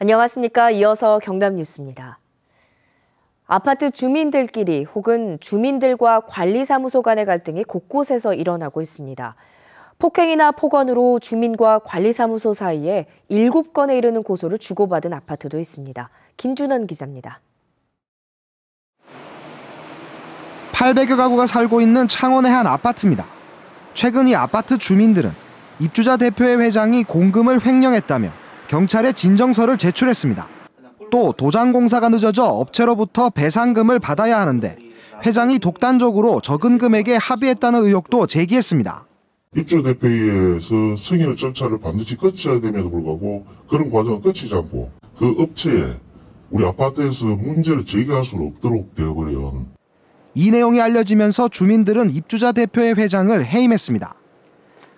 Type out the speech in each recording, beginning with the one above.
안녕하십니까. 이어서 경남 뉴스입니다. 아파트 주민들끼리 혹은 주민들과 관리사무소 간의 갈등이 곳곳에서 일어나고 있습니다. 폭행이나 폭언으로 주민과 관리사무소 사이에 7건에 이르는 고소를 주고받은 아파트도 있습니다. 김준원 기자입니다. 800여 가구가 살고 있는 창원의 한 아파트입니다. 최근 이 아파트 주민들은 입주자 대표의 회장이 공금을 횡령했다며 경찰에 진정서를 제출했습니다. 또 도장 공사가 늦어져 업체로부터 배상금을 받아야 하는데 회장이 독단적으로 적은 금액에 합의했다는 의혹도 제기했습니다. 입주자 대표회의에서 승인의 절차를 반드시 거쳐야 됨에도 불구하고 그런 과정을 거치지 않고 그 업체에 우리 아파트에서 문제를 제기할 수 없도록 되어버려요. 이 내용이 알려지면서 주민들은 입주자 대표의 회장을 해임했습니다.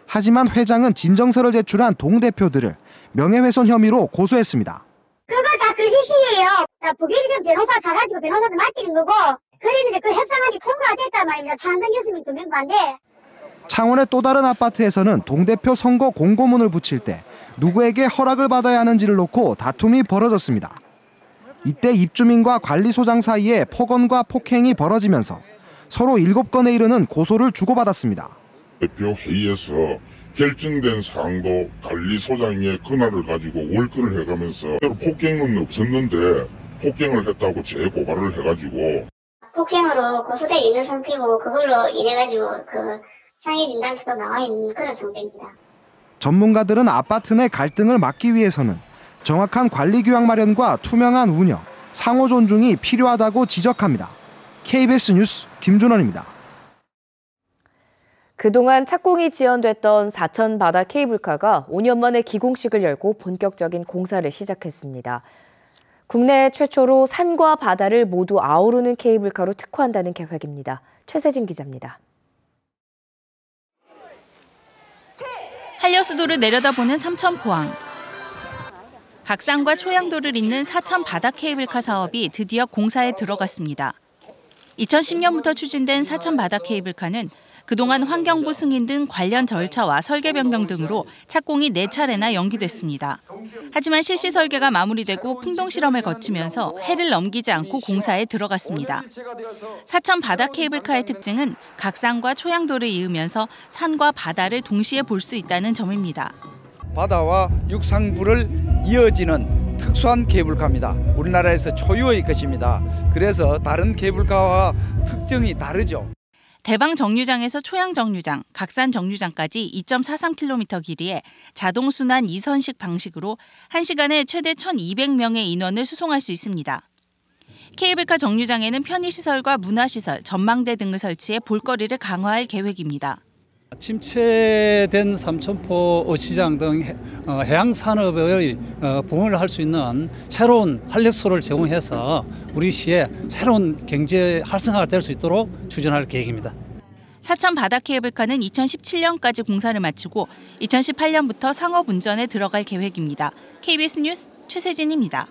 하지만 회장은 진정서를 제출한 동대표들을 명예훼손 혐의로 고소했습니다. 그거 다 거짓이에요. 부결된 변호사 사가지고 변호사도 맡기는 거고 그랬는데 그 협상안이 통과가 됐단 말입니다. 찬성 교수님 2명 반대. 창원의 또 다른 아파트에서는 동대표 선거 공고문을 붙일 때 누구에게 허락을 받아야 하는지를 놓고 다툼이 벌어졌습니다. 이때 입주민과 관리소장 사이에 폭언과 폭행이 벌어지면서 서로 7건에 이르는 고소를 주고받았습니다. 대표 회의에서 결정된 사항도 관리소장의 권한을 가지고 월권을 해가면서 폭행은 없었는데 폭행을 했다고 재고발을 해가지고 폭행으로 고소돼 있는 상태고 그걸로 인해가지고 그 상해 진단서도 나와 있는 그런 상태입니다. 전문가들은 아파트 내 갈등을 막기 위해서는 정확한 관리 규약 마련과 투명한 운영, 상호 존중이 필요하다고 지적합니다. KBS 뉴스 김준원입니다. 그동안 착공이 지연됐던 사천 바다 케이블카가 5년 만에 기공식을 열고 본격적인 공사를 시작했습니다. 국내 최초로 산과 바다를 모두 아우르는 케이블카로 특화한다는 계획입니다. 최세진 기자입니다. 한려수도를 내려다보는 삼천포항. 각산과 초양도를 잇는 사천 바다 케이블카 사업이 드디어 공사에 들어갔습니다. 2010년부터 추진된 사천 바다 케이블카는 그동안 환경부 승인 등 관련 절차와 설계 변경 등으로 착공이 4차례나 연기됐습니다. 하지만 실시 설계가 마무리되고 풍동 실험을 거치면서 해를 넘기지 않고 공사에 들어갔습니다. 사천 바다 케이블카의 특징은 각산과 초양도를 이으면서 산과 바다를 동시에 볼 수 있다는 점입니다. 바다와 육상부를 이어지는 특수한 케이블카입니다. 우리나라에서 초유의 것입니다. 그래서 다른 케이블카와 특징이 다르죠. 대방 정류장에서 초양 정류장, 각산 정류장까지 2.43km 길이에 자동 순환 2선식 방식으로 1시간에 최대 1,200명의 인원을 수송할 수 있습니다. 케이블카 정류장에는 편의시설과 문화시설, 전망대 등을 설치해 볼거리를 강화할 계획입니다. 침체된 삼천포 어시장 등 해양산업의 부흥을 할 수 있는 새로운 활력소를 제공해서 우리 시에 새로운 경제 활성화가 될 수 있도록 추진할 계획입니다. 사천 바다 케이블카는 2017년까지 공사를 마치고 2018년부터 상업 운전에 들어갈 계획입니다. KBS 뉴스 최세진입니다.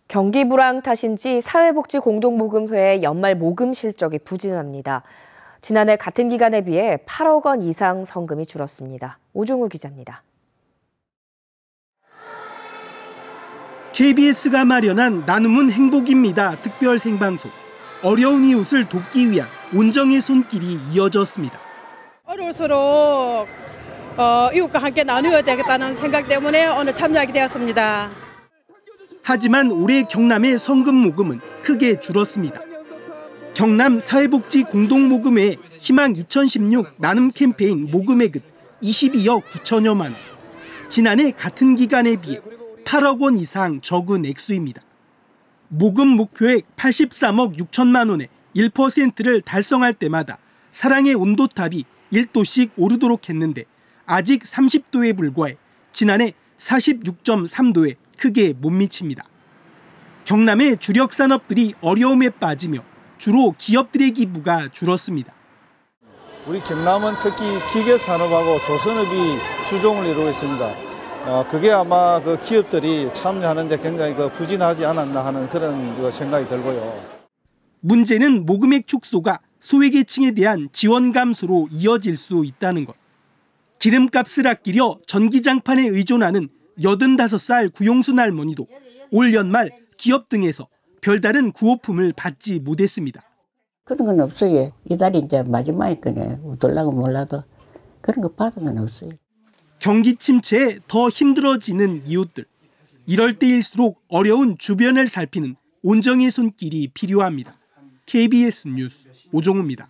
경기 불황 탓인지 사회복지공동모금회의 연말 모금 실적이 부진합니다. 지난해 같은 기간에 비해 8억 원 이상 성금이 줄었습니다. 오종우 기자입니다. KBS가 마련한 나눔은 행복입니다. 특별 생방송. 어려운 이웃을 돕기 위한 온정의 손길이 이어졌습니다. 어려울수록 이웃과 함께 나누어야 되겠다는 생각 때문에 오늘 참여하게 되었습니다. 하지만 올해 경남의 성금 모금은 크게 줄었습니다. 경남 사회복지 공동모금회 희망 2016 나눔 캠페인 모금액은 22억 9천여만 원. 지난해 같은 기간에 비해 8억 원 이상 적은 액수입니다. 모금 목표액 83억 6천만 원의 1%를 달성할 때마다 사랑의 온도탑이 1도씩 오르도록 했는데 아직 30도에 불과해 지난해 46.3도에 크게 못 미칩니다. 경남의 주력 산업들이 어려움에 빠지며 주로 기업들의 기부가 줄었습니다. 우리 경남은 특히 기계산업하고 조선업이 주종을 이루고 있습니다. 그게 아마 그 기업들이 참여하는데 굉장히 부진하지 않았나 하는 그런 생각이 들고요. 문제는 모금액 축소가 소외계층에 대한 지원 감소로 이어질 수 있다는 것. 기름값을 아끼려 전기장판에 의존하는 85살 구용순 할머니도 올 연말 기업 등에서 별다른 구호품을 받지 못했습니다. 그런 건 없어요. 이달이 이제 마지막일 거네. 어떨라고 몰라도 그런 거 받은 건 없어요. 경기 침체에 더 힘들어지는 이웃들. 이럴 때일수록 어려운 주변을 살피는 온정의 손길이 필요합니다. KBS 뉴스 오종우입니다.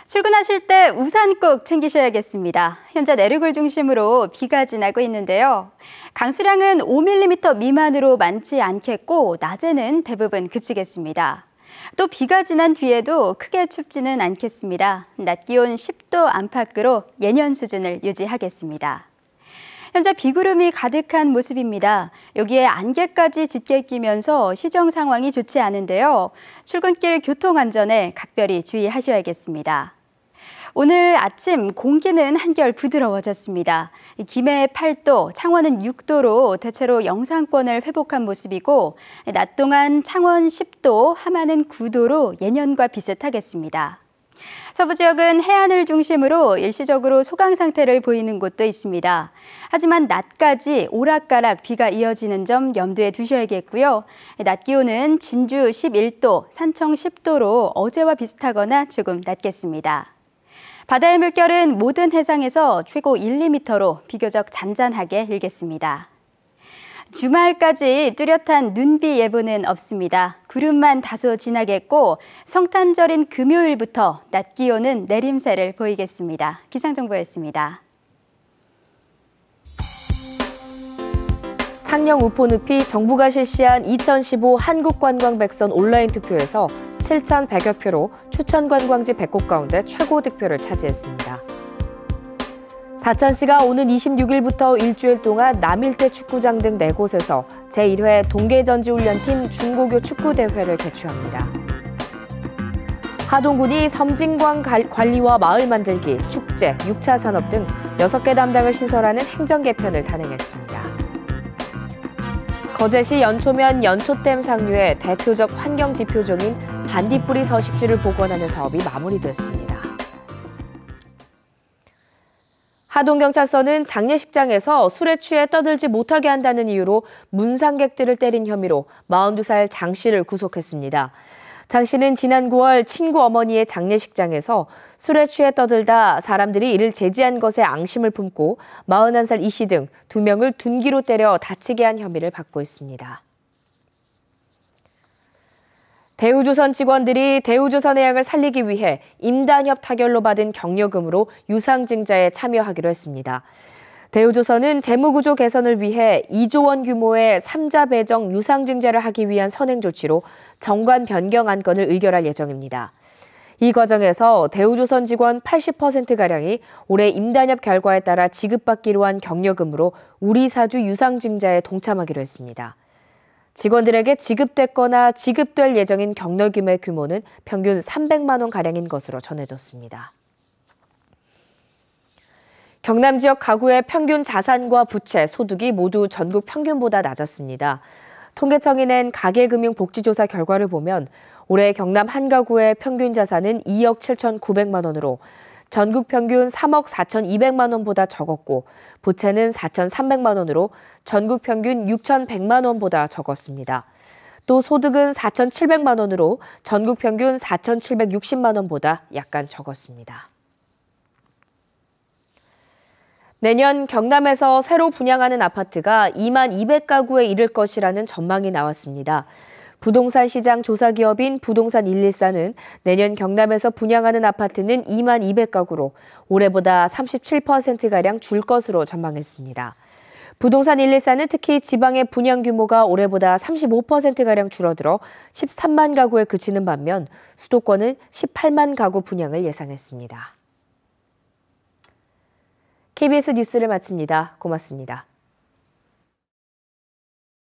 출근하실 때 우산 꼭 챙기셔야겠습니다. 현재 내륙을 중심으로 비가 지나고 있는데요. 강수량은 5mm 미만으로 많지 않겠고 낮에는 대부분 그치겠습니다. 또 비가 지난 뒤에도 크게 춥지는 않겠습니다. 낮 기온 10도 안팎으로 예년 수준을 유지하겠습니다. 현재 비구름이 가득한 모습입니다. 여기에 안개까지 짙게 끼면서 시정 상황이 좋지 않은데요. 출근길 교통 안전에 각별히 주의하셔야겠습니다. 오늘 아침 공기는 한결 부드러워졌습니다. 김해에 8도, 창원은 6도로 대체로 영상권을 회복한 모습이고 낮 동안 창원 10도, 함안은 9도로 예년과 비슷하겠습니다. 서부 지역은 해안을 중심으로 일시적으로 소강 상태를 보이는 곳도 있습니다. 하지만 낮까지 오락가락 비가 이어지는 점 염두에 두셔야겠고요. 낮 기온은 진주 11도, 산청 10도로 어제와 비슷하거나 조금 낮겠습니다. 바다의 물결은 모든 해상에서 최고 1, 2m로 비교적 잔잔하게 일겠습니다. 주말까지 뚜렷한 눈비 예보는 없습니다. 구름만 다소 지나겠고 성탄절인 금요일부터 낮 기온은 내림세를 보이겠습니다. 기상정보였습니다. 창녕 우포늪이 정부가 실시한 2015 한국관광백선 온라인 투표에서 7,100여 표로 추천 관광지 100곳 가운데 최고 득표를 차지했습니다. 사천시가 오는 26일부터 일주일 동안 남일대 축구장 등 4곳에서 제1회 동계전지훈련팀 중고교 축구대회를 개최합니다. 하동군이 섬진강 관리와 마을 만들기, 축제, 6차 산업 등 6개 담당을 신설하는 행정 개편을 단행했습니다. 거제시 연초면 연초댐 상류의 대표적 환경 지표종인 반딧불이 서식지를 복원하는 사업이 마무리됐습니다. 하동경찰서는 장례식장에서 술에 취해 떠들지 못하게 한다는 이유로 문상객들을 때린 혐의로 42살 장 씨를 구속했습니다. 장 씨는 지난 9월 친구 어머니의 장례식장에서 술에 취해 떠들다 사람들이 이를 제지한 것에 앙심을 품고 41살 이 씨 등 2명을 둔기로 때려 다치게 한 혐의를 받고 있습니다. 대우조선 직원들이 대우조선해양을 살리기 위해 임단협 타결로 받은 격려금으로 유상증자에 참여하기로 했습니다. 대우조선은 재무구조 개선을 위해 2조 원 규모의 3자 배정 유상증자를 하기 위한 선행 조치로 정관 변경 안건을 의결할 예정입니다. 이 과정에서 대우조선 직원 80%가량이 올해 임단협 결과에 따라 지급받기로 한 격려금으로 우리사주 유상증자에 동참하기로 했습니다. 직원들에게 지급됐거나 지급될 예정인 격려금의 규모는 평균 300만 원가량인 것으로 전해졌습니다. 경남 지역 가구의 평균 자산과 부채, 소득이 모두 전국 평균보다 낮았습니다. 통계청이 낸 가계금융복지조사 결과를 보면 올해 경남 한 가구의 평균 자산은 2억 7,900만 원으로 전국 평균 3억 4,200만 원보다 적었고 부채는 4,300만 원으로 전국 평균 6,100만 원보다 적었습니다. 또 소득은 4,700만 원으로 전국 평균 4,760만 원보다 약간 적었습니다. 내년 경남에서 새로 분양하는 아파트가 2만 200가구에 이를 것이라는 전망이 나왔습니다. 부동산 시장 조사기업인 부동산 114는 내년 경남에서 분양하는 아파트는 2만 200가구로 올해보다 37%가량 줄 것으로 전망했습니다. 부동산 114는 특히 지방의 분양 규모가 올해보다 35%가량 줄어들어 13만 가구에 그치는 반면 수도권은 18만 가구 분양을 예상했습니다. KBS 뉴스를 마칩니다. 고맙습니다.